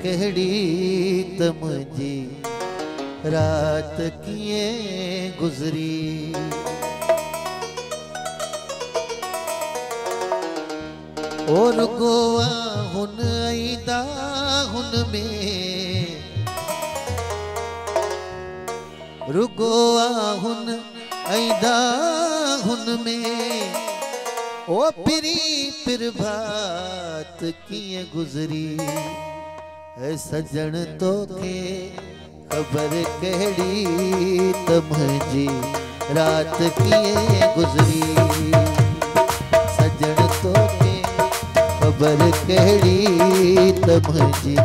कहड़ी तमजी रात किए गुजरी। और गोवा हुन आईदा हुन में रुगोआ हुन आईदा हुन में ओ पिरी पिरभात किए गुजरी। है सजन तो के खबर कहड़ी तमजी रात किए गुजरी। सजन तो के खबर कहड़ी तमजी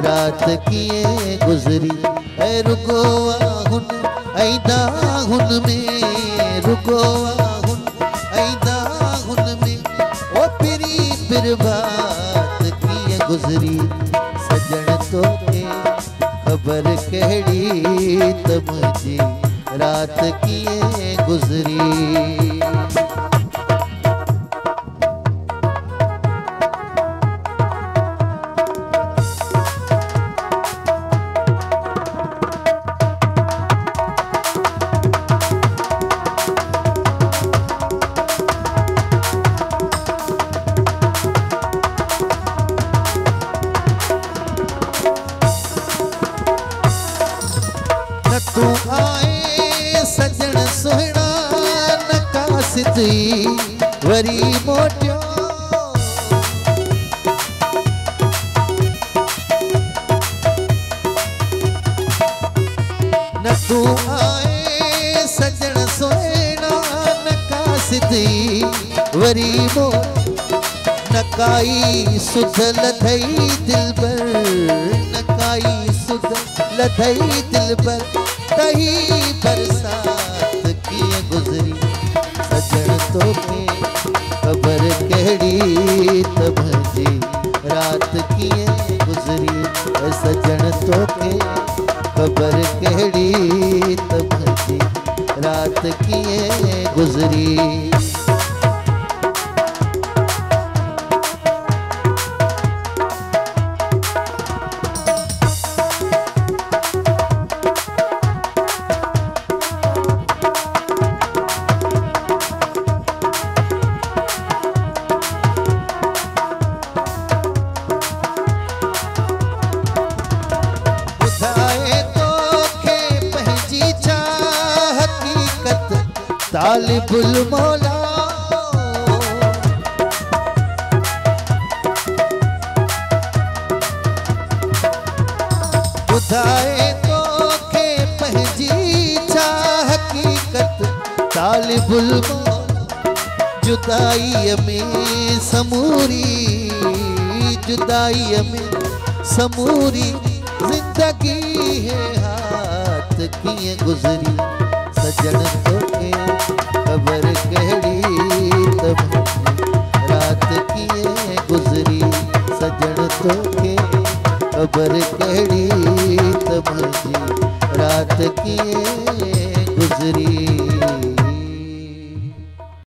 रात किए गुजरी। है रुगोआ हुन आईदा हुन में रुगोआ हुन आईदा हुन में ओ पिरी पिरभात किए गुजरी। सजन तो के खबर कहड़ी तमजी रात किए गुजरी। तू आए सजन सोहना नकासिती वरी मोटियो। न तू आए सजन सोहना नकासिती वरी मोटियो। नकाई सुधल थई दिल पर नकाई सुधल लथई दिल पर कहीं बरसात किए गुजरी। सजन तो के खबर कहड़ी तमजी रात किए गुजरी। सजन तो के खबर कहड़ी तमजी रात किए गुजरी। तालिबुल मौला बुधाए तो के पहजी छा हकीकत। तालिबुल मौला जुदाई में समूरी जुदाई में समूरी जिंदगी है हाथ किए गुजरी। सजन तो के खबर कहड़ी तमजी रात किए गुजरी। सजन तो के खबर कहड़ी तमजी रात किए गुजरी।